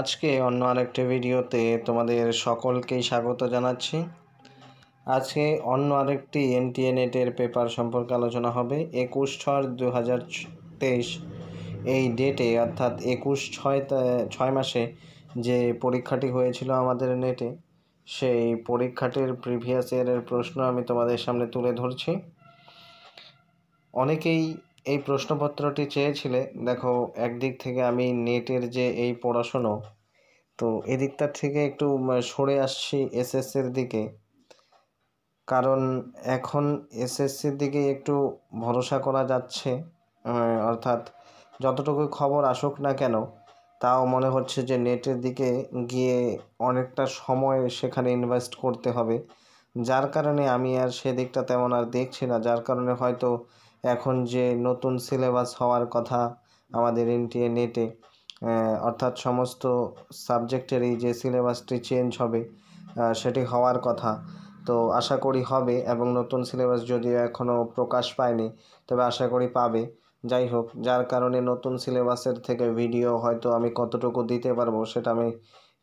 আজকে অন্য আরেকটি ভিডিওতে তোমাদের সকলকেই স্বাগত জানাচ্ছি। আজকে অন্য আরেকটি এনটিএ নেটের পেপার সম্পর্কে আলোচনা হবে। 21/6/2023 এই ডেটে অর্থাৎ 21/6 মাসে যে পরীক্ষাটি হয়েছিল আমাদের নেটে, সেই পরীক্ষাটির প্রিভিয়াস ইয়ারের প্রশ্ন আমি তোমাদের সামনে তুলে ধরছি। অনেকেই এই প্রশ্নপত্রটি চেয়েছিলে। দেখো, একদিক থেকে আমি নেটের যে এই পড়াশুনো, তো এদিকটার থেকে একটু সরে আসছি এসএসসির দিকে, কারণ এখন এসএসসির দিকে একটু ভরসা করা যাচ্ছে। অর্থাৎ যতটুকু খবর আসুক না কেন, তাও মনে হচ্ছে যে নেটের দিকে গিয়ে অনেকটা সময় সেখানে ইনভেস্ট করতে হবে, যার কারণে আমি আর সেদিকটা তেমন আর দেখছি না। যার কারণে হয়তো এখন যে নতুন সিলেবাস হওয়ার কথা আমাদের এনটিএ নেটে, অর্থাৎ সমস্ত সাবজেক্টেরই যে সিলেবাসটি চেঞ্জ হবে, সেটি হওয়ার কথা। তো আশা করি হবে, এবং নতুন সিলেবাস যদিও এখনও প্রকাশ পায়নি, তবে আশা করি পাবে। যাই হোক, যার কারণে নতুন সিলেবাসের থেকে ভিডিও হয়তো আমি কতটুকু দিতে পারবো সেটা আমি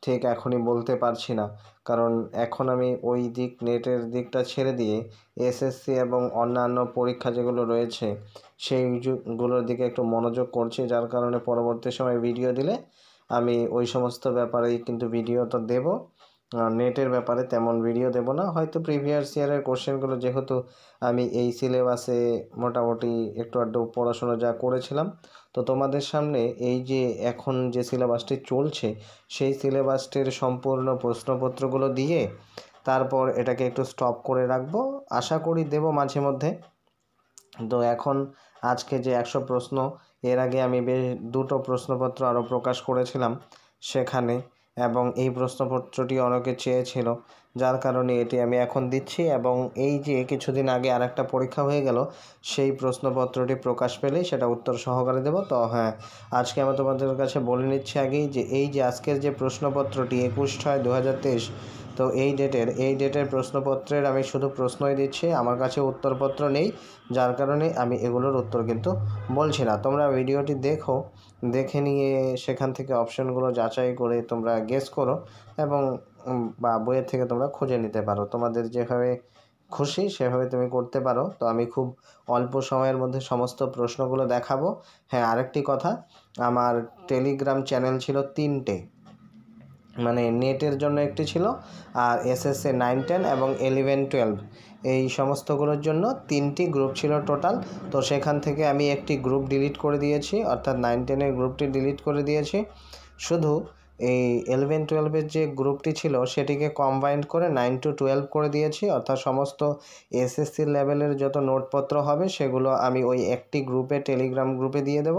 ঠিক এখনই বলতে পারছি না, কারণ এখন আমি ওই দিক নেটের দিকটা ছেড়ে দিয়ে এসএসসি এবং অন্যান্য পরীক্ষা যেগুলো রয়েছে সেইগুলোর দিকে একটু মনোযোগ করছি। যার কারণে পরবর্তী সময় ভিডিও দিলে আমি ওই সমস্ত ব্যাপারেই কিন্তু ভিডিওটা দেব। নেটের ব্যাপারে তেমন ভিডিও দেব না। হয়তো প্রিভিয়াস ইয়ারের কোশ্চেনগুলো যেহেতু আমি এই সিলেবাসে মোটামুটি একটু আধটু পড়াশোনা যা করেছিলাম, তো তোমাদের সামনে এই যে এখন যে সিলেবাসটি চলছে সেই সিলেবাসটির সম্পূর্ণ প্রশ্নপত্রগুলো দিয়ে তারপর এটাকে একটু স্টপ করে রাখবো। আশা করি দেব মাঝে মধ্যে। তো এখন আজকে যে 100 প্রশ্ন, এর আগে আমি বেশ দুটো প্রশ্নপত্র আরও প্রকাশ করেছিলাম সেখানে, এবং এই প্রশ্নপত্রটি অনেকে চেয়েছিল, যার কারণে এটি আমি এখন দিচ্ছি। এবং এই যে কিছুদিন আগে আরেকটা পরীক্ষা হয়ে গেল, সেই প্রশ্নপত্রটি প্রকাশ পেলেই সেটা উত্তর সহকারে দেব। তো হ্যাঁ, আজকে আমি তোমাদের কাছে বলে নিচ্ছি আগেই যে এই যে আজকের যে প্রশ্নপত্রটি 21/6/2023, তো এই ডেটের প্রশ্নপত্রের আমি শুধু প্রশ্নই দিচ্ছি, আমার কাছে উত্তরপত্র নেই, যার কারণে আমি এগুলোর উত্তর কিন্তু বলছি না। তোমরা ভিডিওটি দেখে নিয়ে সেখান থেকে অপশনগুলো যাচাই করে তোমরা গেস করো, এবং বা বইয়ের থেকে তোমরা খুঁজে নিতে পারো। তোমাদের যেভাবে খুশি সেভাবে তুমি করতে পারো। তো আমি খুব অল্প সময়ের মধ্যে সমস্ত প্রশ্নগুলো দেখাবো। হ্যাঁ, আরেকটি কথা, আমার টেলিগ্রাম চ্যানেল ছিল 3টে, মানে নেটের জন্য একটি ছিল, আর এসএসসি 9, 10 এবং 11, 12 এই সমস্তগুলোর জন্য 3টি গ্রুপ ছিল টোটাল। তো সেখান থেকে আমি একটি গ্রুপ ডিলিট করে দিয়েছি, অর্থাৎ 9, 10-এর গ্রুপটি ডিলিট করে দিয়েছি। শুধু এই 11, 12-এর যে গ্রুপটি ছিল সেটিকে কম্বাইন্ড করে 9 to 12 করে দিয়েছি, অর্থাৎ সমস্ত এসএসসি লেভেলের যত নোটপত্র হবে সেগুলো আমি ওই একটি গ্রুপে, টেলিগ্রাম গ্রুপে দিয়ে দেব।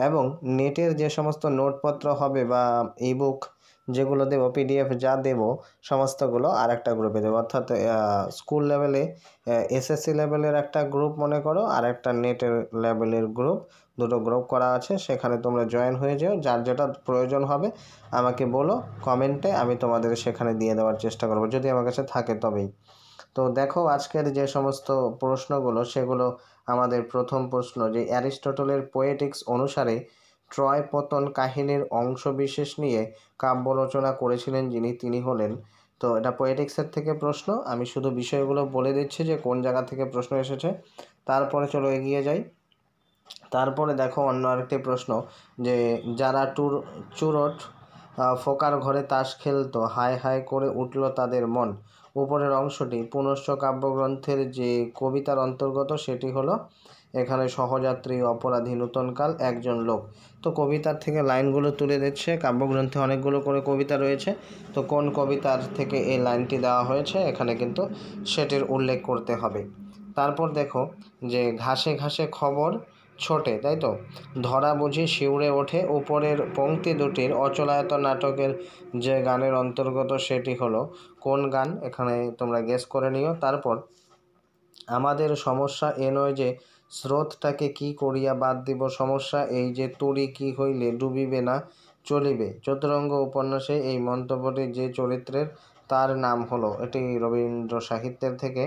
এবং নেটের যে সমস্ত নোটপত্র হবে বা ইবুক যেগুলো দেবো, পিডিএফ যা দেবো সমস্তগুলো আর একটা গ্রুপে দেবো। অর্থাৎ স্কুল লেভেলে এসএসসি লেভেলের একটা গ্রুপ মনে করো, আর একটা নেটের লেভেলের গ্রুপ, দুটো গ্রুপ করা আছে। সেখানে তোমরা জয়েন হয়ে যাও, যার যেটা প্রয়োজন হবে আমাকে বলো কমেন্টে, আমি তোমাদের সেখানে দিয়ে দেওয়ার চেষ্টা করব, যদি আমার কাছে থাকে তবেই। তো দেখো, আজকের যে সমস্ত প্রশ্নগুলো সেগুলো আমাদের প্রথম প্রশ্ন, যে অ্যারিস্টটলের পোয়েটিক্স অনুসারে ট্রয় পতন কাহিনীর অংশবিশেষ নিয়ে কাব্য রচনা করেছিলেন যিনি, তিনি হলেন। তো এটা পোয়েটিক্সের থেকে প্রশ্ন, আমি শুধু বিষয়গুলো বলে দিচ্ছি যে কোন জায়গা থেকে প্রশ্ন এসেছে। তারপরে চলো এগিয়ে যাই। তারপরে দেখো অন্য আরেকটি প্রশ্ন, যে যারা চুরট ফোকার ঘরে তাস খেলতো, হায় হায় করে উঠল তাদের মন। উপরের অংশটি পুনশ্চ কাব্যগ্রন্থের যে কবিতার অন্তর্গত, সেটি হলো এখানে সহযাত্রী অপরাধী নূতনকাল একজন লোক। তো কবিতার থেকে লাইনগুলো তুলে দিচ্ছে। কাব্যগ্রন্থে অনেকগুলো করে কবিতা রয়েছে, তো কোন কবিতার থেকে এই লাইনটি দেওয়া হয়েছে এখানে কিন্তু সেটির উল্লেখ করতে হবে। তারপর দেখো, যে ঘাসে ঘাসে খবর ছোটে, তাই তো, ধরা বুঝি শিউরে ওঠে। উপরের পংক্তি দুটির অচলায়তন নাটকের যে গানের অন্তর্গত সেটি হলো কোন গান, এখানে তোমরা গেস করে নিও। তারপর আমাদের সমস্যা এ নয় যে স্রোতটাকে কি করিয়া বাদ দিব, সমস্যা এই যে তরি কি হইলে ডুবিবে না চলিবে। চতুরঙ্গ উপন্যাসে এই মন্তব্যটি যে চরিত্রের, তার নাম হলো, এটি রবীন্দ্র সাহিত্যের থেকে।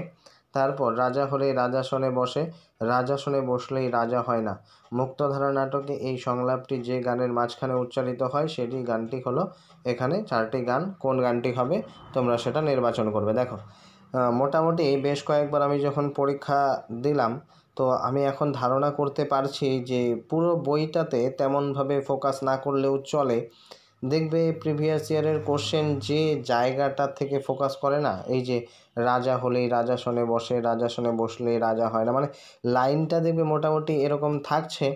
তারপর রাজা হলেই রাজাসনে বসে, রাজাসনে বসলেই রাজা হয় না। মুক্তধারা নাটকে এই সংলাপটি যে গানের মাঝখানে উচ্চারিত হয় সেটি গানটি হলো এখানে 4টি গান। কোন গানটি হবে তোমরা সেটা নির্বাচন করবে। দেখো মোটামুটি বেশ কয়েকবার আমি যখন পরীক্ষা দিলাম, তো আমি এখন ধারণা করতে পারছি যে পুরো বইটাতে তেমনভাবে ফোকাস না করলেও চলে। দেখবে প্রিভিয়াস ইয়ারের কোশ্চেন যে জায়গাটা থেকে ফোকাস করে না, এই যে রাজা হলেই রাজাসনে বসে, রাজাসনে বসলেই রাজা হয় না, মানে লাইনটা দেখবে মোটামুটি এরকম থাকছে,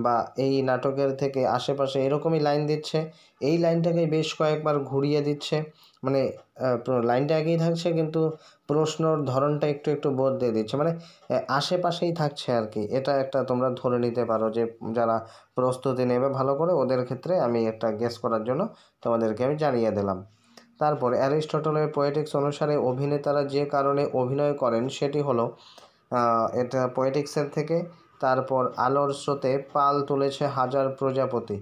বা এই নাটকের থেকে আশেপাশে এরকমই লাইন দিচ্ছে। এই লাইনটাকে বেশ কয়েকবার ঘুরিয়ে দিচ্ছে, মানে লাইনটা একই থাকছে কিন্তু প্রশ্নর ধরনটা একটু একটু বদলে দিচ্ছে, মানে আশেপাশেই থাকছে আর কি। এটা একটা তোমরা ধরে নিতে পারো যে যারা প্রস্তুতি নেবে ভালো করে, ওদের ক্ষেত্রে আমি একটা গেস করার জন্য তোমাদেরকে আমি জানিয়ে দিলাম। তারপর অ্যারিস্টটলের পোয়েটিক্স অনুসারে অভিনেতারা যে কারণে অভিনয় করেন সেটি হলো এটা পোয়েটিক্সের থেকে। তারপর আলোর স্রোতে পাল তুলেছে হাজার প্রজাপতি,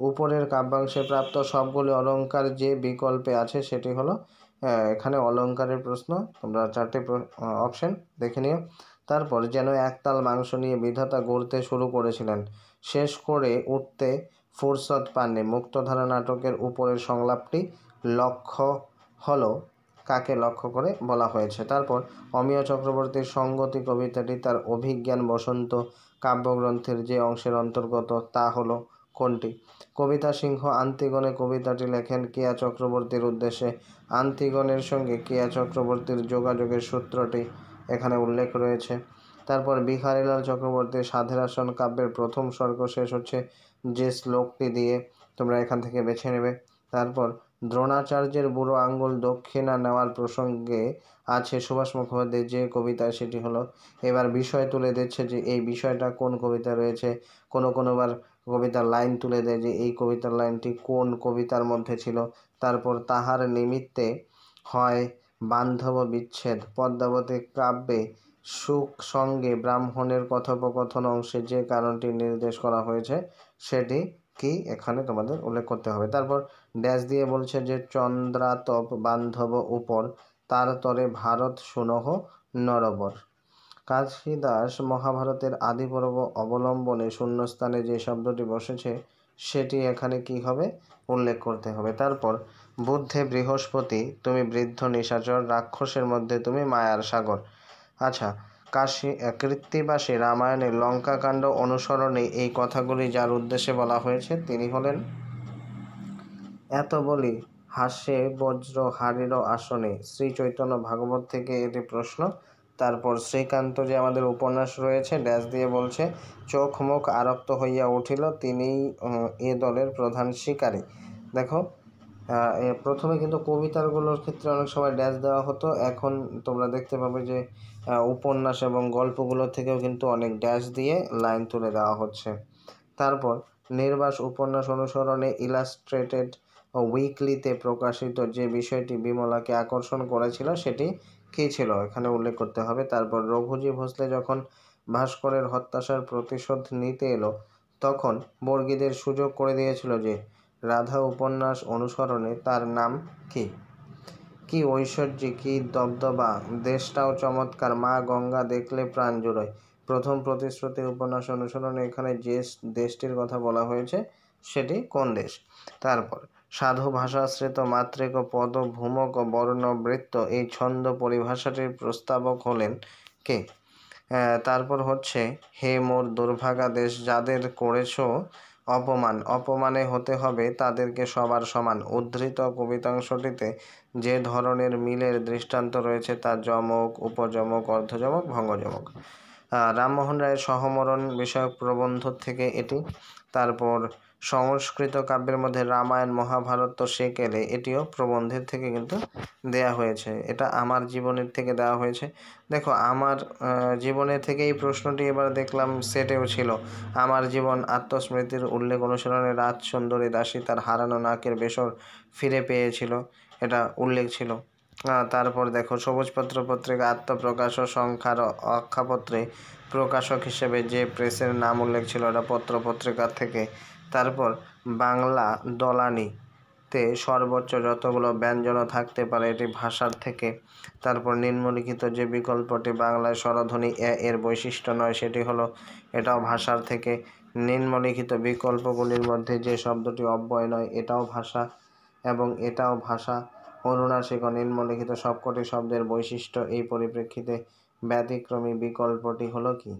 উপরের কাব্যাংশে প্রাপ্ত সবগুলি অলঙ্কার যে বিকল্পে আছে সেটি হলো এখানে অলঙ্কারের প্রশ্ন। তোমরা 4টে অপশন দেখে নিও। তারপর যেন একতাল মাংস নিয়ে বিধাতা গড়তে শুরু করেছিলেন, শেষ করে উঠতে ফুরসত পাননি। মুক্তধারা নাটকের উপরের সংলাপটি লক্ষ্য হলো কাকে লক্ষ্য করে বলা হয়েছে। তারপর অমিয় চক্রবর্তীর সঙ্গতি কবিতাটি তার অভিজ্ঞান বসন্ত কাব্যগ্রন্থের যে অংশের অন্তর্গত তা হলো কোনটি? কবিতা সিংহ আন্তিগণে কবিতাটি লেখেন কেয়া চক্রবর্তীর উদ্দেশ্যে। আন্তিগণের সঙ্গে কেয়া চক্রবর্তীর যোগাযোগের সূত্রটি এখানে উল্লেখ রয়েছে। তারপর বিহারীলাল চক্রবর্তীর সাধের আসন কাব্যের প্রথম স্বর্গ শেষ হচ্ছে যে শ্লোকটি দিয়ে, তোমরা এখান থেকে বেছে নেবে। তারপর দ্রোণাচার্যের বুড়ো আঙ্গুল দক্ষিণা নেওয়ার প্রসঙ্গে আছে সুভাষ মুখোপাধ্যায়ের যে কবিতায়, সেটি হলো। এবার বিষয় তুলে দিচ্ছে যে এই বিষয়টা কোন কবিতা রয়েছে। কোনোবার কবিতার লাইন তুলে দেয় যে এই কবিতার লাইনটি কোন কবিতার মধ্যে ছিল। তারপর তাহার নিমিত্তে হয় বান্ধব বিচ্ছেদ, পদ্মাবতী কাব্যে সুখ সঙ্গে ব্রাহ্মণের কথোপকথন অংশে যে কারণটি নির্দেশ করা হয়েছে সেটি কি এখানে তোমাদের উল্লেখ করতে হবে। তারপর ড্যাশ দিয়ে বলছে যে চন্দ্রাতপ বান্ধব উপর, তার তরে ভারত সুনহ নরবর। কাশিদাস মহাভারতের আদিপর্ব অবলম্বনে শূন্যস্থানে যে শব্দটি বসেছে সেটি এখানে কি হবে উল্লেখ করতে হবে। তারপর বুদ্ধে বৃহস্পতি, তুমি বৃদ্ধ নিশাচর, রাক্ষসের মধ্যে তুমি মায়ার সাগর। আচ্ছা, কৃত্তিবাসী রামায়ণের লঙ্কাকাণ্ড অনুসরণে এই কথাগুলি যার উদ্দেশ্যে বলা হয়েছে তিনি হলেন। এত বলি হাস্যে বজ্র হারির আসনে, শ্রী চৈতন্য ভাগবত থেকে এটি প্রশ্ন। তারপর শ্রীকান্ত যে আমাদের উপন্যাস রয়েছে, ড্যাশ দিয়ে বলছে চোখ মুখ আরক্ত হইয়া উঠিল, তিনিই এ দলের প্রধান শিকারী। দেখো প্রথমে কিন্তু কবিতাগুলোর ক্ষেত্রে অনেক সময় ড্যাশ দেওয়া হতো, এখন তোমরা দেখতে পাবে যে উপন্যাস এবং গল্পগুলো থেকেও কিন্তু অনেক ড্যাশ দিয়ে লাইন তুলে দেওয়া হচ্ছে। তারপর নির্বাস উপন্যাস অনুসরণে ইলাস্ট্রেটেড উইকলিতে প্রকাশিত যে বিষয়টি বিমলাকে আকর্ষণ করেছিল সেটি কী ছিল এখানে উল্লেখ করতে হবে। তারপর রঘুজি ভোসলে যখন ভাস্করের হত্যার প্রতিশোধ নিতে এলো তখন বর্গীদের সুযোগ করে দিয়েছিল যে রাধা উপন্যাস অনুসরণে তার নাম কি? কি ঐশ্বর্য, কি দবদবা, দেশটাও চমৎকার, মা গঙ্গা দেখলে প্রাণ জুড়োয়। প্রথম প্রতিশ্রুতি উপন্যাস অনুসরণে এখানে যে দেশটির কথা বলা হয়েছে সেটি কোন দেশ? তারপর সাধু ভাষাশ্রিত মাতৃক পদ ভূমক বর্ণবৃত্ত এই ছন্দ পরিভাষাটির প্রস্তাবক হলেন কে? তারপর হচ্ছে হে মোর দুর্ভাগা দেশ, যাদের করেছ অপমান, অপমানে হতে হবে তাদেরকে সবার সমান। উদ্ধৃত কবিতাংশটিতে যে ধরনের মিলের দৃষ্টান্ত রয়েছে তা যমক, উপযমক, অর্ধযমক, ভঙ্গযমক। রামমোহন রায়ের সহমরণ বিষয়ক প্রবন্ধ থেকে এটি। তারপর সংস্কৃত কাব্যের মধ্যে রামায়ণ মহাভারত তো সেকেলে, এটিও প্রবন্ধের থেকে কিন্তু দেয়া হয়েছে। এটা আমার জীবনের থেকে দেওয়া হয়েছে। দেখো আমার জীবনের থেকে এই প্রশ্নটি এবার দেখলাম সেটেও ছিল। আমার জীবন আত্মস্মৃতির উল্লেখ অনুসরণে রাজ সুন্দরী দাসী তার হারানো নাকের বেসর ফিরে পেয়েছিল, এটা উল্লেখ ছিল। তারপর দেখো সবুজপত্র পত্রিকা আত্মপ্রকাশ ও সংখ্যার অক্ষাপত্রে প্রকাশক হিসেবে যে প্রেসের নাম উল্লেখ ছিল এটা পত্র পত্রিকা থেকে। তারপর বাংলা দলানি তে সর্বোচ্চ যতগুলো ব্যঞ্জন থাকতে পারে এটি ভাষার থেকে। তারপর নিম্নলিখিত যে বিকল্পটি বাংলায় স্বরধ্বনি এ এর বৈশিষ্ট্য নয় সেটি হলো এটাও ভাষার থেকে। নিম্নলিখিত বিকল্পগুলির মধ্যে যে শব্দটি অব্যয় নয় এটাও ভাষা এবং এটাও ভাষা। অনুনাসিক ও নিম্নলিখিত সবকটি শব্দের বৈশিষ্ট্য এই পরিপ্রেক্ষিতে ব্যতিক্রমী বিকল্পটি হলো কি?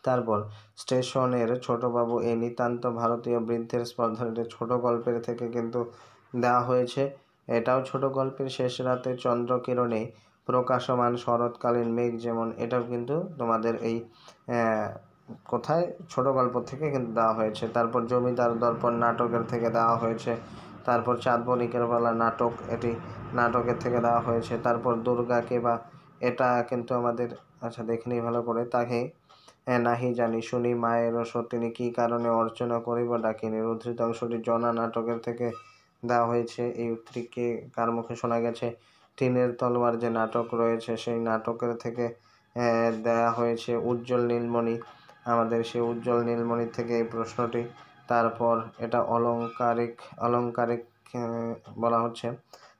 তারপর স্টেশনের ছোটবাবু এই নিতান্ত ভারতীয় বৃদ্ধের স্পর্ধা ছোট গল্পের থেকে কিন্তু দেওয়া হয়েছে। এটাও ছোট গল্পের শেষ রাতে চন্দ্রকিরণে প্রকাশমান শরৎকালীন মেঘ যেমন, এটাও কিন্তু তোমাদের এই কোথায় ছোট গল্প থেকে কিন্তু দেওয়া হয়েছে। তারপর জমিদার দর্পণ নাটকের থেকে দেওয়া হয়েছে। তারপর চাঁদ বণিকের বেলা নাটক, এটি নাটকের থেকে দেওয়া হয়েছে। তারপর দুর্গাকে বা, এটা কিন্তু আমাদের আচ্ছা দেখিনি ভালো করে, তাকে নাহি জানি শুনি মায়ের সতিনী কী কারণে অর্চনা করিব ডাকিনী, উদ্ধৃত অংশটি জনা নাটকের থেকে দেওয়া হয়েছে। এই উক্তিকে কার মুখে শোনা গেছে? টিনের তলোয়ার যে নাটক রয়েছে সেই নাটকের থেকে দেওয়া হয়েছে। উজ্জ্বল নীলমণি, আমাদের সেই উজ্জ্বল নীলমণির থেকে এই প্রশ্নটি। তারপর এটা অলংকারিক বলা হচ্ছে,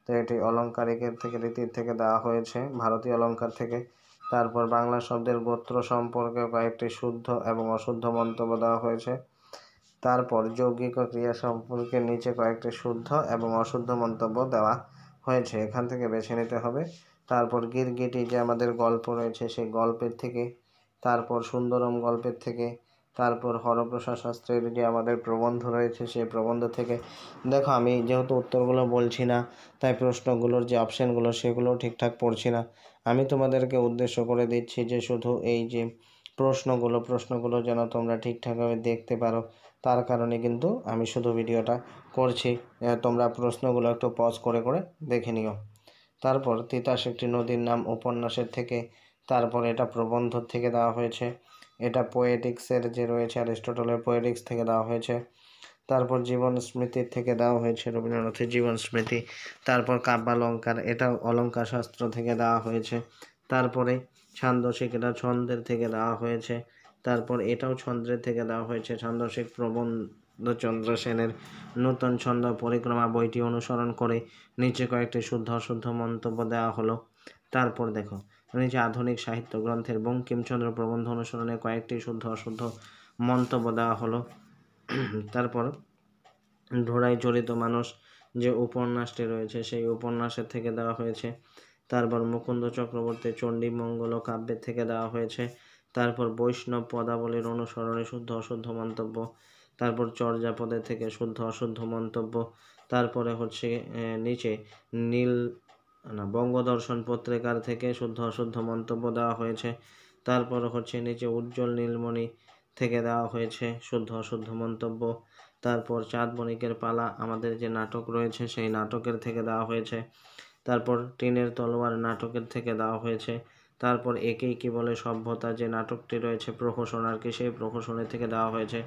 তো এটি অলংকারিকের থেকে রীতির থেকে দেওয়া হয়েছে, ভারতীয় অলংকার থেকে। তারপর বাংলা শব্দের গোত্র সম্পর্কে কয়েকটি শুদ্ধ এবং অশুদ্ধ মন্তব্য দেওয়া হয়েছে। তারপর যৌগিক ও ক্রিয়া সম্পর্কে নিচে কয়েকটি শুদ্ধ এবং অশুদ্ধ মন্তব্য দেওয়া হয়েছে, এখান থেকে বেছে নিতে হবে। তারপর গিরগিটি যে আমাদের গল্প রয়েছে সেই গল্পের থেকে। তারপর সুন্দরম গল্পের থেকে। তারপর হরপ্রসাদ শাস্ত্রীর যে আমাদের প্রবন্ধ রয়েছে সেই প্রবন্ধ থেকে। দেখো আমি যেহেতু উত্তরগুলো বলছি না তাই প্রশ্নগুলোর যে অপশানগুলো সেগুলো ঠিকঠাক পড়ছি না। আমি তোমাদেরকে উদ্দেশ্য করে দিচ্ছি যে শুধু এই যে প্রশ্নগুলো যেন তোমরা ঠিকঠাকভাবে দেখতে পারো, তার কারণে কিন্তু আমি শুধু ভিডিওটা করছি। তোমরা প্রশ্নগুলো একটু পজ করে করে দেখে নিও। তারপর তিতাস একটি নদীর নাম উপন্যাসের থেকে। তারপর এটা প্রবন্ধ থেকে দেওয়া হয়েছে। এটা পোয়েটিক্সের যে রয়েছে অ্যারিস্টটলের পোয়েটিক্স থেকে দেওয়া হয়েছে। তারপর জীবন স্মৃতির থেকে দেওয়া হয়েছে, রবীন্দ্রনাথের জীবন স্মৃতি। তারপর কাব্যালঙ্কার, এটা অলঙ্কার শাস্ত্র থেকে দেওয়া হয়েছে। তারপরে ছান্দসিক, এটা ছন্দের থেকে দেওয়া হয়েছে। তারপর এটাও ছন্দের থেকে দেওয়া হয়েছে, ছান্দসিক প্রবন্ধচন্দ্র সেনের নূতন ছন্দ পরিক্রমা বইটি অনুসরণ করে। নিচে কয়েকটি শুদ্ধ অশুদ্ধ মন্তব্য দেওয়া হলো। তারপর দেখো নিচে আধুনিক সাহিত্য গ্রন্থের বঙ্কিমচন্দ্র প্রবন্ধ অনুসরণে কয়েকটি শুদ্ধ অশুদ্ধ মন্তব্য দেওয়া হলো। তারপর ঢোড়াই চরিত মানুষ যে উপন্যাসটি রয়েছে সেই উপন্যাসের থেকে দেওয়া হয়েছে। তারপর মুকুন্দ চক্রবর্তীর চণ্ডীমঙ্গল কাব্যের থেকে দেওয়া হয়েছে। তারপর বৈষ্ণব পদাবলীর অনুসরণে শুদ্ধ অশুদ্ধ মন্তব্য। তারপর চর্যাপদের থেকে শুদ্ধ অশুদ্ধ মন্তব্য। তারপরে হচ্ছে নিচে বঙ্গদর্শন পত্রিকার থেকে শুদ্ধ অশুদ্ধ মন্তব্য দেওয়া হয়েছে। তারপর হচ্ছে নিচে উজ্জ্বল নীলমণি থেকে দেওয়া হয়েছে শুদ্ধ অশুদ্ধ মন্তব্য। তারপর চাঁদ বণিকের পালা আমাদের যে নাটক রয়েছে সেই নাটকের থেকে দেওয়া হয়েছে। তারপর টিনের তলোয়ার নাটকের থেকে দেওয়া হয়েছে। তারপর একেই কি বলে সভ্যতা যে নাটকটি রয়েছে প্রহসন আর কি, সেই প্রহসনের থেকে দেওয়া হয়েছে।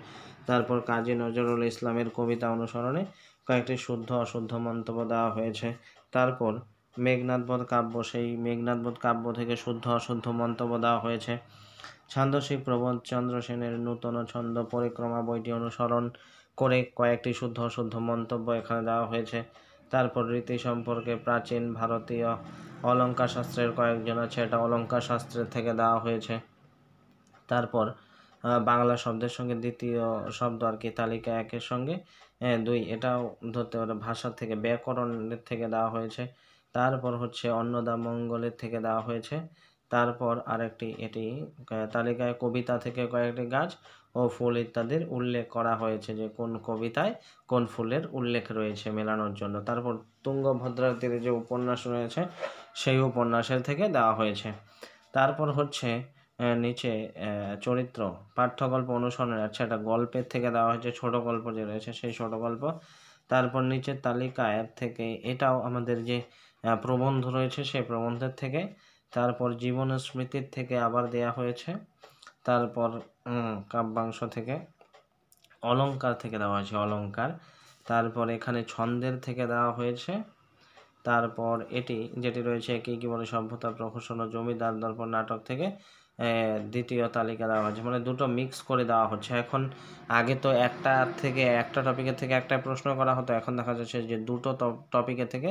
তারপর কাজী নজরুল ইসলামের কবিতা অনুসরণে কয়েকটি শুদ্ধ অশুদ্ধ মন্তব্য দেওয়া হয়েছে। তারপর মেঘনাদবধ কাব্য, সেই মেঘনাদবধ কাব্য থেকে শুদ্ধ অশুদ্ধ মন্তব্য দেওয়া হয়েছে। ছান্দসিক প্রবোধচন্দ্র সেনের নূতন ছন্দ পরিক্রমা বইটি অনুসরণ করে কয়েকটি শুদ্ধ অশুদ্ধ মন্তব্য এখানে দেওয়া হয়েছে। তারপর রীতি সম্পর্কে প্রাচীন ভারতীয় অলঙ্কার শাস্ত্রের কয়েকজন আছে, এটা অলঙ্কার শাস্ত্রের থেকে দেওয়া হয়েছে। তারপর বাংলা শব্দের সঙ্গে দ্বিতীয় শব্দ আর কি তালিকা একের সঙ্গে 2, এটাও ধরতে পারে ভাষা থেকে, ব্যাকরণের থেকে দেওয়া হয়েছে। তারপর হচ্ছে অন্নদামঙ্গলের থেকে দেওয়া হয়েছে। তারপর আরেকটি এটি তালিকায় কবিতা থেকে কয়েকটি গাছ ও ফুল ইত্যাদির উল্লেখ করা হয়েছে, যে কোন কবিতায় কোন ফুলের উল্লেখ রয়েছে মেলানোর জন্য। তারপর তুঙ্গভদ্রার তীরে যে উপন্যাস রয়েছে সেই উপন্যাসের থেকে দেওয়া হয়েছে। তারপর হচ্ছে নিচে চরিত্র পাঠ্যগল্প অনুসরণের, আচ্ছা এটা গল্পের থেকে দেওয়া হয়েছে, ছোট গল্প যে রয়েছে সেই ছোট গল্প। তারপর নিচের তালিকায় থেকে এটাও আমাদের যে প্রবন্ধ রয়েছে সেই প্রবন্ধের থেকে। তারপর জীবন স্মৃতির থেকে আবার দেয়া হয়েছে। তারপর কাব্যাংশ থেকে, অলঙ্কার থেকে দেওয়া হয়েছে অলঙ্কার। তারপর এখানে ছন্দের থেকে দেওয়া হয়েছে। তারপর এটি যেটি রয়েছে একেই কি বলে সভ্যতা প্রহসন ও জমিদার দর্পণ নাটক থেকে দ্বিতীয় তালিকা দেওয়া হচ্ছে, মানে দুটো মিক্স করে দেওয়া হচ্ছে। এখন আগে তো একটা টপিকের থেকে একটা প্রশ্ন করা হতো, এখন দেখা যাচ্ছে যে দুটো টপিকের থেকে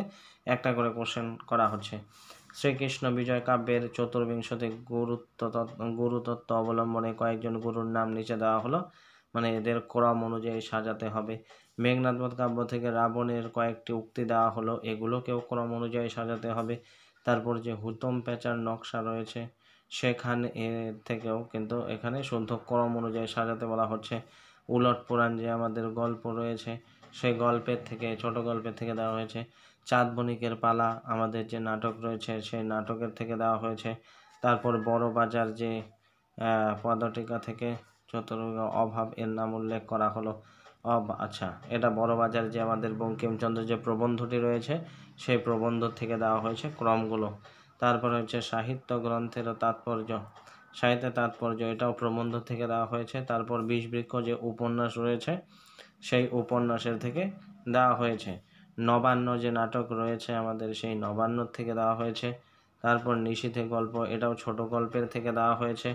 একটা করে কোশ্চেন করা হচ্ছে। শ্রীকৃষ্ণ বিজয় কাব্যের চতুর্বিংশতি গুরুতত্ত্ব অবলম্বনে কয়েকজন গুরুর নাম নিচে দেওয়া হলো, মানে এদের ক্রম অনুযায়ী সাজাতে হবে। মেঘনাদবধ কাব্য থেকে রাবণের কয়েকটি উক্তি দেওয়া হলো, এগুলোকেও ক্রম অনুযায়ী সাজাতে হবে। তারপর যে হুতম প্যাঁচার নকশা রয়েছে সেখানে থেকেও কিন্তু এখানে শুদ্ধ ক্রম অনুযায়ী সাজাতে বলা হচ্ছে। উলট পুরাণ যে আমাদের গল্প রয়েছে সেই গল্পের থেকে, ছোট গল্পের থেকে দেওয়া হয়েছে। চাঁদ বণিকের পালা আমাদের যে নাটক রয়েছে সেই নাটকের থেকে দেওয়া হয়েছে। তারপর বড় বাজার যে পদটিকা থেকে চতুর্থ অভাব এর নাম উল্লেখ করা হলো। আচ্ছা, এটা বড় বাজার যে আমাদের বঙ্কিমচন্দ্র যে প্রবন্ধটি রয়েছে সেই প্রবন্ধ থেকে দেওয়া হয়েছে ক্রমগুলো। তারপর হচ্ছে সাহিত্য গ্রন্থের তাৎপর্য, সাহিত্যের তাৎপর্য, এটাও প্রবন্ধ থেকে দেওয়া হয়েছে। তারপর বিষবৃক্ষ যে উপন্যাস রয়েছে সেই উপন্যাসের থেকে দেওয়া হয়েছে। নবান্ন যে নাটক রয়েছে আমাদের সেই নবান্ন থেকে দেওয়া হয়েছে। তারপর নিশীথে গল্প, এটাও ছোট গল্পের থেকে দেওয়া হয়েছে।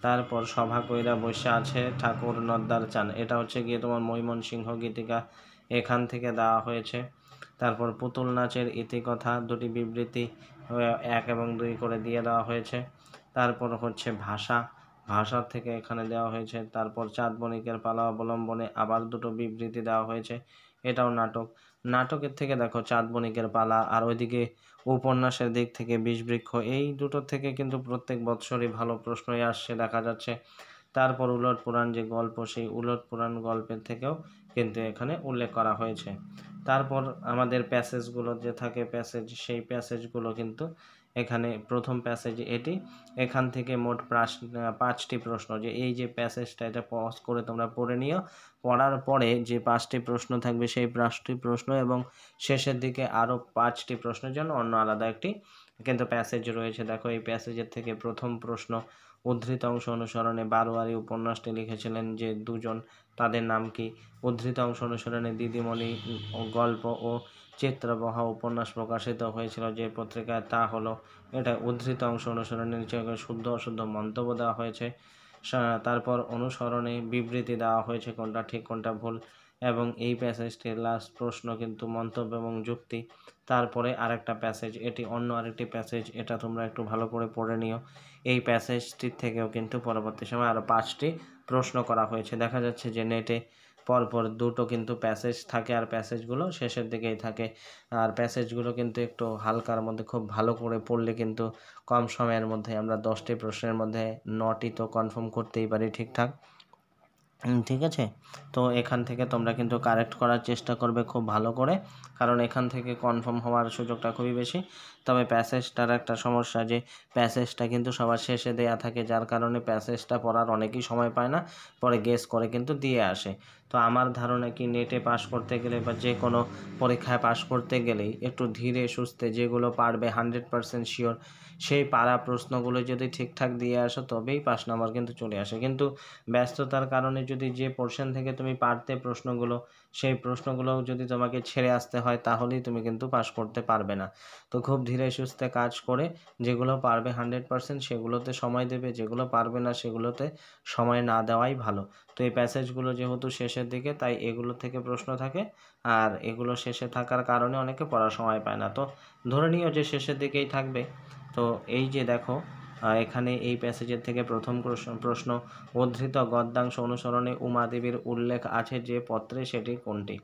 তারপর সভা কইরা বসে আছে ঠাকুর নদ্দার চান, এটা হচ্ছে গিয়ে তোমার ময়মনসিংহ গীতিকা, এখান থেকে দেওয়া হয়েছে। তারপর পুতুল নাচের ইতিকথা, দুটি বিবৃতি 1 এবং 2 করে দিয়ে দেওয়া হয়েছে। তারপর হচ্ছে ভাষার থেকে এখানে দেওয়া হয়েছে। তারপর চাঁদ বণিকের পালা অবলম্বনে আবার দুটো বিবৃতি দেওয়া হয়েছে, এটাও নাটকের থেকে দেখো চাঁদ বণিকের পালা, আর ওইদিকে উপন্যাসের দিক থেকে বিষবৃক্ষ, এই দুটো থেকে কিন্তু প্রত্যেক বৎসরই ভালো প্রশ্নই আসছে দেখা যাচ্ছে। তারপর উলট পুরাণ যে গল্প, সেই উলট পুরাণ গল্পের থেকেও কিন্তু এখানে উল্লেখ করা হয়েছে। তারপর আমাদের প্যাসেজগুলো যে থাকে সেই প্যাসেজগুলো কিন্তু এখানে প্রথম প্যাসেজ এটি, এখান থেকে মোট 5টি প্রশ্ন, যে এই যে প্যাসেজটা এটা পজ করে তোমরা পড়ে নিও। পড়ার পরে যে 5টি প্রশ্ন থাকবে সেই 5টি প্রশ্ন এবং শেষের দিকে আরও 5টি প্রশ্নের জন্য অন্য আলাদা একটি কিন্তু প্যাসেজ রয়েছে। দেখো এই প্যাসেজের থেকে প্রথম প্রশ্ন, উদ্ধৃত অংশ অনুসরণে বারোয়ারি উপন্যাসটি লিখেছিলেন যে দুজন, তাদের নাম কি? উদ্ধৃত অংশ অনুসরণে দিদিমণি গল্প ও চিত্রবহ উপন্যাস প্রকাশিত হয়েছিল যে পত্রিকায়, তা হলো এটা। উদ্ধৃত অংশ অনুসরণে নিচে শুদ্ধ অশুদ্ধ মন্তব্য দেওয়া হয়েছে। তারপর অনুসরণে বিবৃতি দেওয়া হয়েছে কোনটা ঠিক কোনটা ভুল, এবং এই প্যাসেজটির লাস্ট প্রশ্ন কিন্তু মন্তব্য এবং যুক্তি। তারপরে আরেকটা প্যাসেজ, এটি অন্য আরেকটি প্যাসেজ, এটা তোমরা একটু ভালো করে পড়ে নিও। এই প্যাসেজটির থেকেও কিন্তু পরবর্তী সময় আরও 5টি প্রশ্ন করা হয়েছে। দেখা যাচ্ছে যে নেটে পরপর দুটো কিন্তু প্যাসেজ থাকে, আর প্যাসেজগুলো শেষের দিকেই থাকে। আর প্যাসেজগুলো কিন্তু একটু হালকার মধ্যে খুব ভালো করে পড়লে কিন্তু কম সময়ের মধ্যে আমরা 10টি প্রশ্নের মধ্যে 9টি তো কনফার্ম করতেই পারি ঠিকঠাক। ঠিক আছে, তো এখান থেকে তোমরা কিন্তু কারেক্ট করার চেষ্টা করবে খুব ভালো করে, কারণ এখান থেকে কনফার্ম হওয়ার সুযোগটা খুবই বেশি। তবে প্যাসেজটার একটা সমস্যা, যে প্যাসেজটা কিন্তু সবার শেষে দেয়া থাকে, যার কারণে প্যাসেজটা পড়ার অনেকেই সময় পায় না, পরে গেস করে কিন্তু দিয়ে আসে। তো আমার ধারণা কি নেটে পাস করতে গেলে বা যে কোনো পরীক্ষায় পাস করতে গেলেই একটু ধীরে সুস্থে, যেগুলো পারবে 100% শিওর সেই পারা প্রশ্নগুলো যদি ঠিকঠাক দিয়ে আসো তবেই পাস নাম্বার কিন্তু চলে আসে। কিন্তু ব্যস্ততার কারণে যদি যে পোর্শন থেকে তুমি পারতে প্রশ্নগুলো, সেই প্রশ্নগুলো যদি তোমাকে ছেড়ে আসতে হয় তাহলেই তুমি কিন্তু পাস করতে পারবে না। তো খুব ধীরে সুস্থে কাজ করে যেগুলো পারবে 100% সেগুলোতে সময় দেবে, যেগুলো পারবে না সেগুলোতে সময় না দেওয়াই ভালো। তো এই প্যাসেজগুলো যেহেতু শেষের দিকে, তাই এগুলো থেকে প্রশ্ন থাকে, আর এগুলো শেষে থাকার কারণে অনেকে পড়ার সময় পায় না। তো ধরে নিও যে শেষের দিকেই থাকবে। তো এই যে দেখো এখানে এই প্যাসেজের থেকে প্রথম প্রশ্ন, উদ্ধৃত গদ্যাংশ অনুসরণে উমাদেবীর উল্লেখ আছে যে পত্রে, সেটি কোনটি?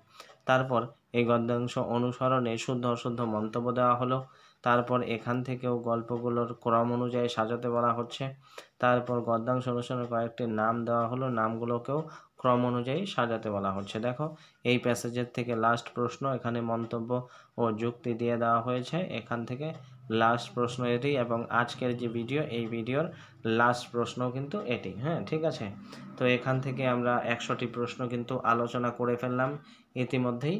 তারপর এই গদ্যাংশ অনুসরণে শুদ্ধ অশুদ্ধ মন্তব্য দেওয়া হলো। তারপর এখান থেকেও গল্পগুলোর ক্রম অনুযায়ী সাজাতে বলা হচ্ছে। তারপর গদ্যাংশ অনুসরণে কয়েকটি নাম দেওয়া হলো, নামগুলোকেও ক্রম অনুযায়ী সাজাতে বলা হচ্ছে। দেখো এই প্যাসেজের থেকে লাস্ট প্রশ্ন, এখানে মন্তব্য ও যুক্তি দিয়ে দেওয়া হয়েছে। এখান থেকে লাস্ট প্রশ্ন এটি, এবং আজকের যে ভিডিও, এই ভিডিওর লাস্ট প্রশ্ন কিন্তু এটি। হ্যাঁ, ঠিক আছে। তো এখান থেকে আমরা 100টি প্রশ্ন কিন্তু আলোচনা করে ফেললাম ইতিমধ্যেই।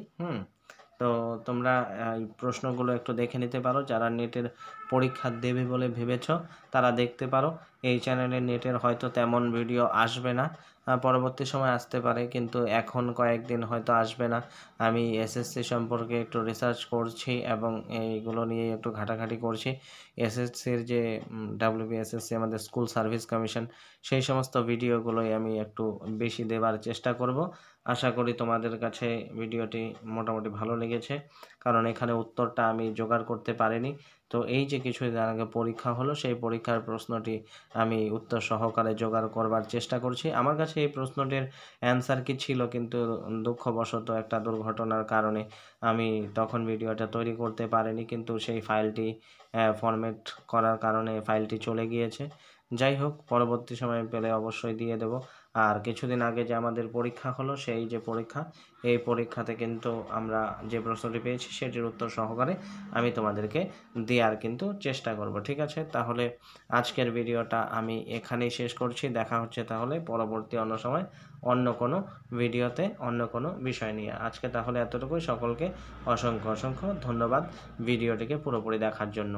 তো তোমরা এই প্রশ্নগুলো একটু দেখে নিতে পারো, যারা নেটের পরীক্ষা দেবে বলে ভেবেছ তারা দেখতে পারো। এই চ্যানেলে নেটের হয়তো তেমন ভিডিও আসবে না, পরবর্তী সময় আসতে পারে, কিন্তু এখন কয়েকদিন হয়তো আসবে না। আমি এসএসসি সম্পর্কে একটু রিসার্চ করছি এবং এইগুলো নিয়ে একটু ঘাটাঘাটি করছি। এসএসসির যে WBSSC আমাদের স্কুল সার্ভিস কমিশন, সেই সমস্ত ভিডিওগুলোই আমি একটু বেশি দেবার চেষ্টা করব। আশা করি তোমাদের কাছে ভিডিওটি মোটামুটি ভালো লেগেছে, কারণ এখানে উত্তরটা আমি জোগাড় করতে পারিনি। তো এই যে কিছুদিন আগে পরীক্ষা হলো, সেই পরীক্ষার প্রশ্নটি আমি উত্তর সহকারে জোগাড় করবার চেষ্টা করছি। আমার কাছে এই প্রশ্নটির অ্যান্সার কি ছিল, কিন্তু দুঃখবশত একটা দুর্ঘটনার কারণে আমি তখন ভিডিওটা তৈরি করতে পারিনি, কিন্তু সেই ফাইলটি ফরম্যাট করার কারণে ফাইলটি চলে গিয়েছে। যাই হোক, পরবর্তী সময় পেলে অবশ্যই দিয়ে দেব। আর কিছুদিন আগে যে আমাদের পরীক্ষা হলো, সেই যে পরীক্ষা, এই পরীক্ষাতে কিন্তু আমরা যে প্রশ্নটি পেয়েছি সেটির উত্তর সহকারে আমি তোমাদেরকে দেওয়ার কিন্তু চেষ্টা করব। ঠিক আছে, তাহলে আজকের ভিডিওটা আমি এখানেই শেষ করছি। দেখা হচ্ছে তাহলে পরবর্তী অন্য সময় অন্য কোনো ভিডিওতে অন্য কোনো বিষয় নিয়ে। আজকে তাহলে এতটুকুই। সকলকে অসংখ্য অসংখ্য ধন্যবাদ ভিডিওটিকে পুরোপুরি দেখার জন্য।